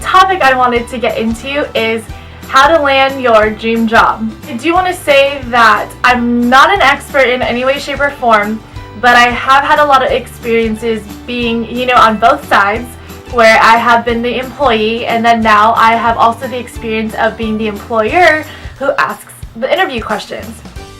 topic I wanted to get into is how to land your dream job. I do want to say that I'm not an expert in any way, shape, or form, but I have had a lot of experiences being, on both sides, where I have been the employee, and then now I have also the experience of being the employer who asks the interview questions.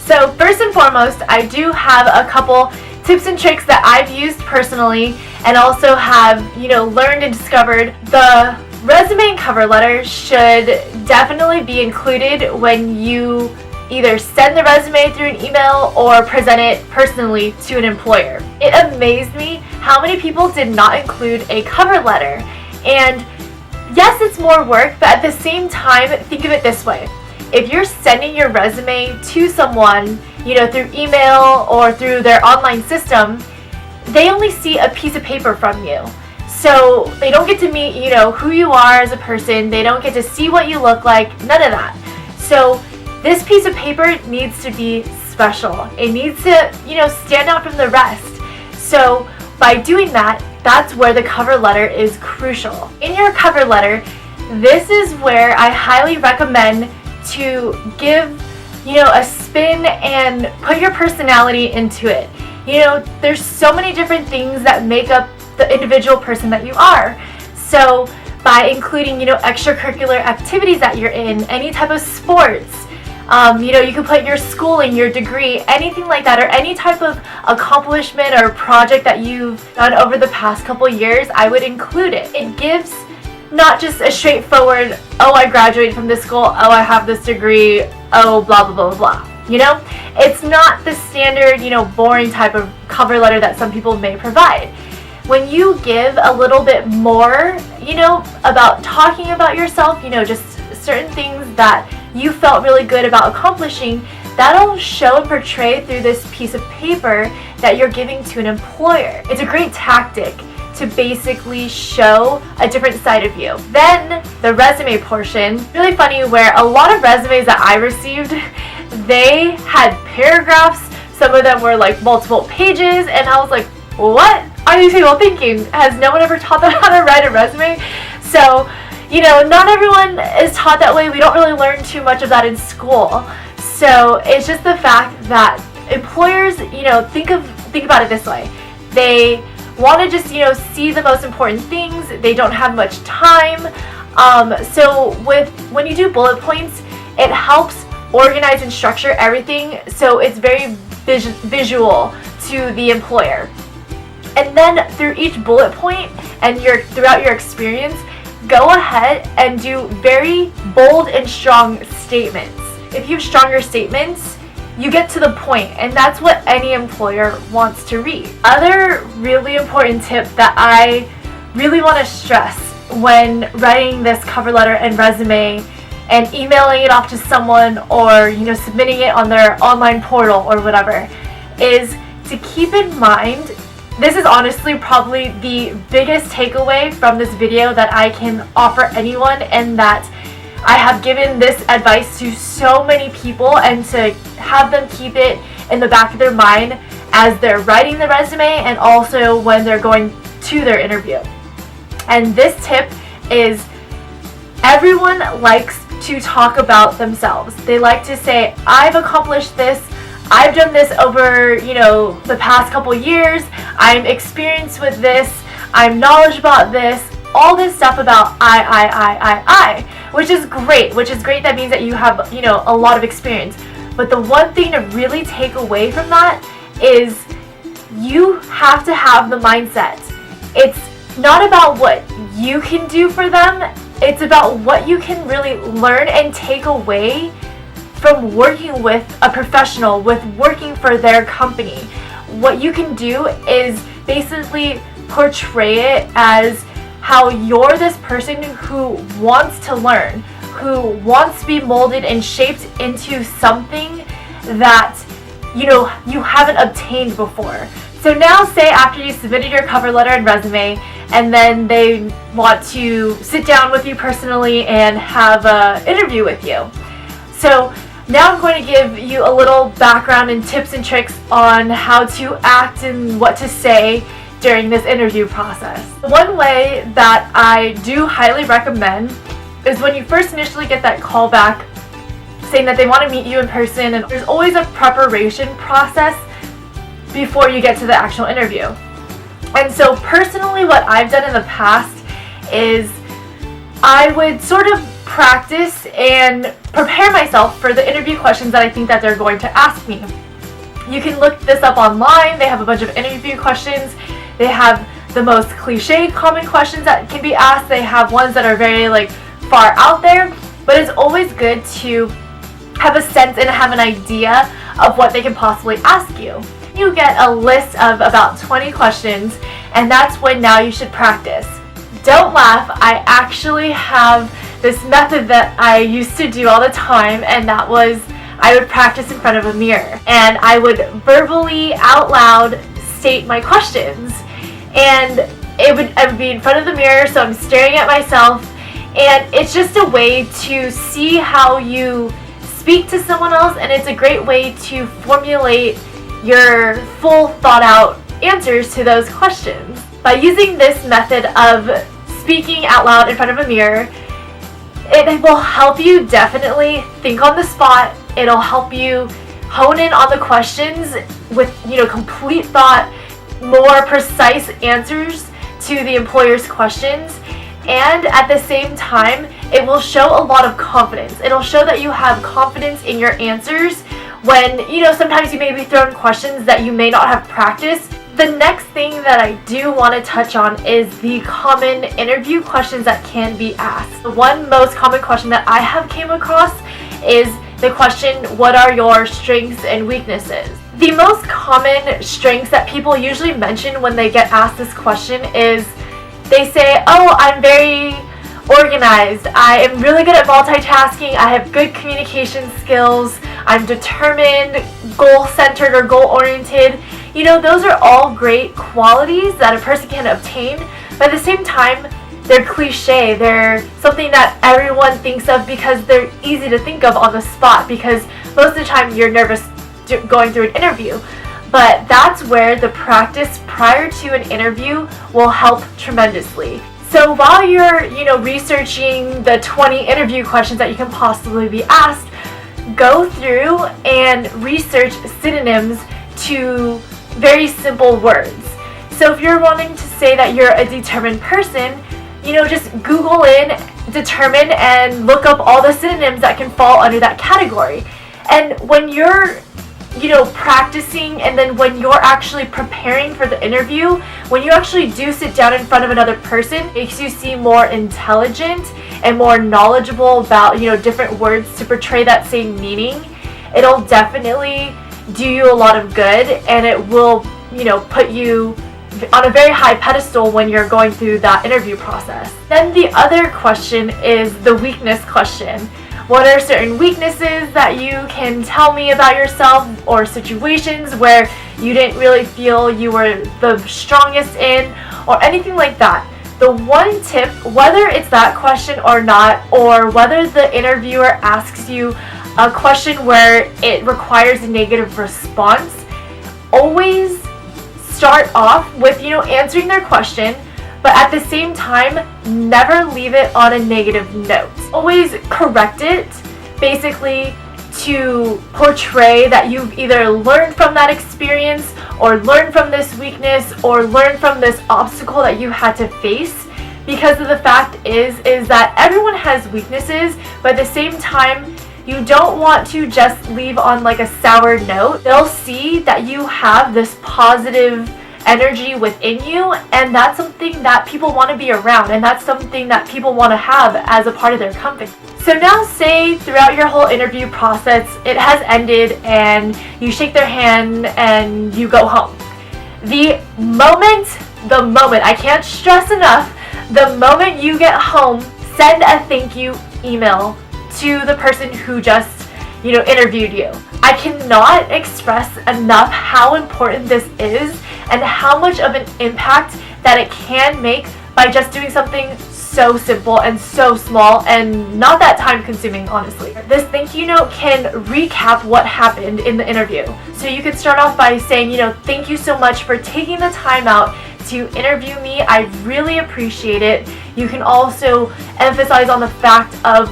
So first and foremost, I do have a couple tips and tricks that I've used personally and also have, learned and discovered. The resume and cover letter should definitely be included when you either send the resume through an email or present it personally to an employer. It amazed me how many people did not include a cover letter. And yes, it's more work, but at the same time, think of it this way. If you're sending your resume to someone, through email or through their online system, they only see a piece of paper from you. So they don't get to meet, who you are as a person. They don't get to see what you look like, none of that. So this piece of paper needs to be special. It needs to, stand out from the rest. So by doing that, that's where the cover letter is crucial. In your cover letter, this is where I highly recommend to give, a spin and put your personality into it. There's so many different things that make up the individual person that you are. So by including, extracurricular activities that you're in, any type of sports, you can put your schooling, your degree, anything like that, or any type of accomplishment or project that you've done over the past couple years, I would include it. It gives not just a straightforward, oh, I graduated from this school, oh, I have this degree, oh, blah, blah, blah, blah. It's not the standard, boring type of cover letter that some people may provide. When you give a little bit more, about talking about yourself, just certain things that you felt really good about accomplishing, that'll show and portray through this piece of paper that you're giving to an employer. It's a great tactic to basically show a different side of you. Then the resume portion, really funny, where a lot of resumes that I received, they had paragraphs. Some of them were like multiple pages, and I was like, what are these people thinking? Has no one ever taught them how to write a resume? So, not everyone is taught that way. We don't really learn too much of that in school. So it's just the fact that employers, think about it this way. They want to just, see the most important things. They don't have much time. So when you do bullet points, it helps organize and structure everything so it's very visual to the employer. And then through each bullet point and throughout your experience, go ahead and do very bold and strong statements. If you have stronger statements, you get to the point, and that's what any employer wants to read. Other really important tip that I really want to stress when writing this cover letter and resume and emailing it off to someone or submitting it on their online portal or whatever is to keep in mind, this is honestly probably the biggest takeaway from this video that I can offer anyone, and that I have given this advice to so many people, and to have them keep it in the back of their mind as they're writing the resume and also when they're going to their interview. And this tip is, everyone likes to talk about themselves. They like to say, I've accomplished this, I've done this over, the past couple years, I'm experienced with this, I'm knowledgeable about this, all this stuff about I, which is great. That means that you have, a lot of experience. But the one thing to really take away from that is you have to have the mindset. It's not about what you can do for them, it's about what you can really learn and take away from working with a professional, with working for their company. What you can do is basically portray it as how you're this person who wants to learn, who wants to be molded and shaped into something that you haven't obtained before. So now say after you submitted your cover letter and resume, and then they want to sit down with you personally and have an interview with you. So now I'm going to give you a little background and tips and tricks on how to act and what to say during this interview process. One way that I do highly recommend is when you first initially get that call back saying that they want to meet you in person, and there's always a preparation process before you get to the actual interview. And so personally, what I've done in the past is I would sort of practice and prepare myself for the interview questions that I think that they're going to ask me. You can look this up online. They have a bunch of interview questions. They have the most cliche common questions that can be asked. They have ones that are very far out there, but it's always good to have a sense and have an idea of what they can possibly ask you. You get a list of about 20 questions, and that's when now you should practice. Don't laugh, I actually have this method that I used to do all the time, and that was I would practice in front of a mirror, and I would verbally out loud state my questions, and I would be in front of the mirror, so I'm staring at myself, and it's just a way to see how you speak to someone else, and it's a great way to formulate your full thought out answers to those questions. By using this method of speaking out loud in front of a mirror, it will help you definitely think on the spot. It'll help you hone in on the questions with complete thought, more precise answers to the employer's questions, and at the same time it will show a lot of confidence. It'll show that you have confidence in your answers when sometimes you may be thrown questions that you may not have practiced. The next thing that I do want to touch on is the common interview questions that can be asked. The one most common question that I have came across is the question, what are your strengths and weaknesses? The most common strengths that people usually mention when they get asked this question is they say, oh, I'm very organized, I am really good at multitasking, I have good communication skills, I'm determined, goal-centered or goal-oriented. Those are all great qualities that a person can obtain, but at the same time, they're cliche. They're something that everyone thinks of because they're easy to think of on the spot, because most of the time you're nervous going through an interview. But that's where the practice prior to an interview will help tremendously. So while you're, researching the 20 interview questions that you can possibly be asked, go through and research synonyms to very simple words. So if you're wanting to say that you're a determined person, just Google in determined and look up all the synonyms that can fall under that category. And when you're practicing, and then when you're actually preparing for the interview, when you actually do sit down in front of another person, it makes you seem more intelligent and more knowledgeable about different words to portray that same meaning. It'll definitely do you a lot of good, and it will put you on a very high pedestal when you're going through that interview process. Then the other question is the weakness question. What are certain weaknesses that you can tell me about yourself, or situations where you didn't really feel you were the strongest in, or anything like that? The one tip, whether it's that question or not, or whether the interviewer asks you a question where it requires a negative response, always start off with answering their question, but at the same time never leave it on a negative note. Always correct it, basically to portray that you've either learned from that experience, or learned from this weakness, or learned from this obstacle that you had to face. Because of the fact is that everyone has weaknesses, but at the same time you don't want to just leave on a sour note. They'll see that you have this positive energy within you, and that's something that people want to be around, and that's something that people want to have as a part of their company. So now say throughout your whole interview process it has ended and you shake their hand and you go home. The moment, I can't stress enough, the moment you get home, send a thank you email to the person who just interviewed you. I cannot express enough how important this is and how much of an impact that it can make by just doing something so simple and so small and not that time consuming, honestly. This thank you note can recap what happened in the interview. So you can start off by saying, thank you so much for taking the time out to interview me. I really appreciate it. You can also emphasize on the fact of,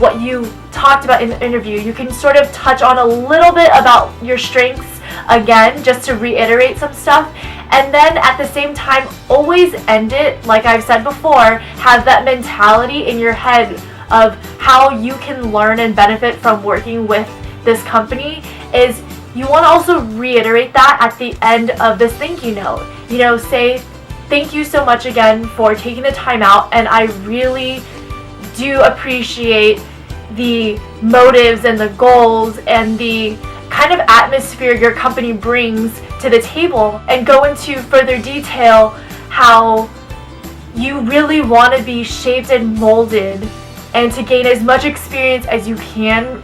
what you talked about in the interview. You can sort of touch on a little bit about your strengths again, just to reiterate some stuff. And then at the same time, always end it, like I've said before, have that mentality in your head of how you can learn and benefit from working with this company. Is you want to also reiterate that at the end of this thank you note. Say, thank you so much again for taking the time out, and I really do appreciate the motives and the goals and the kind of atmosphere your company brings to the table, and go into further detail how you really want to be shaped and molded and to gain as much experience as you can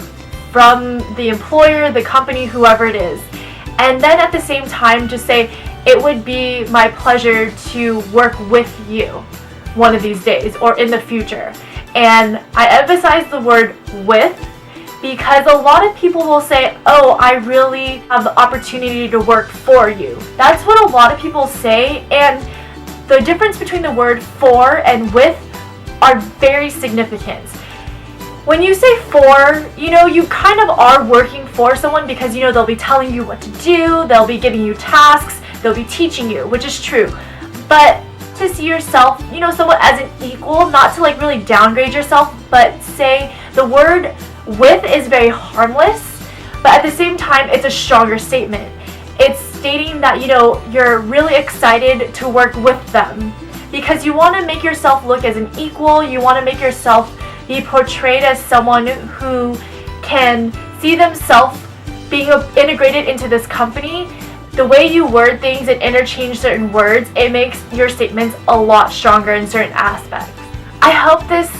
from the employer, the company, whoever it is. And then at the same time, just say, it would be my pleasure to work with you one of these days or in the future. And I emphasize the word with, because a lot of people will say, oh, I really have the opportunity to work for you. That's what a lot of people say, and the difference between the word for and with are very significant. When you say for, you kind of are working for someone, because they'll be telling you what to do, they'll be giving you tasks, they'll be teaching you, which is true. But to see yourself, somewhat as an equal, not to really downgrade yourself, but say the word with is very harmless, but at the same time, it's a stronger statement. It's stating that, you're really excited to work with them, because you want to make yourself look as an equal. You want to make yourself be portrayed as someone who can see themselves being integrated into this company. The way you word things and interchange certain words, it makes your statements a lot stronger in certain aspects. I hope this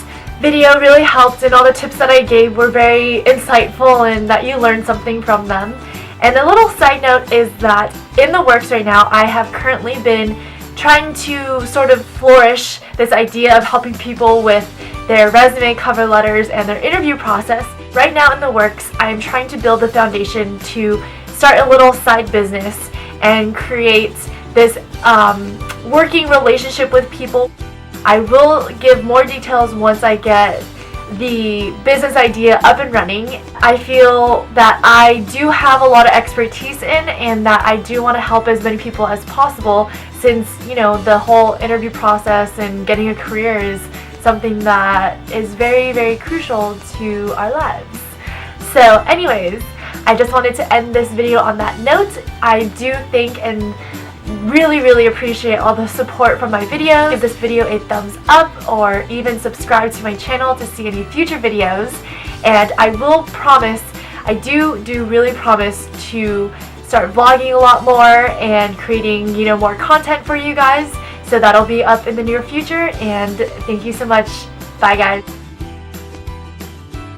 video really helped, and all the tips that I gave were very insightful and that you learned something from them. And a little side note is that in the works right now, I have currently been trying to sort of flourish this idea of helping people with their resume, cover letters, and their interview process. Right now in the works, I am trying to build the foundation to start a little side business and create this working relationship with people. I will give more details once I get the business idea up and running. I feel that I do have a lot of expertise in, and that I do want to help as many people as possible, since the whole interview process and getting a career is something that is very, very crucial to our lives. So anyways, I just wanted to end this video on that note. I do think and really appreciate all the support from my videos. Give this video a thumbs up, or even subscribe to my channel to see any future videos. And I will promise, I do really promise to start vlogging a lot more and creating more content for you guys. So that'll be up in the near future, and thank you so much. Bye guys.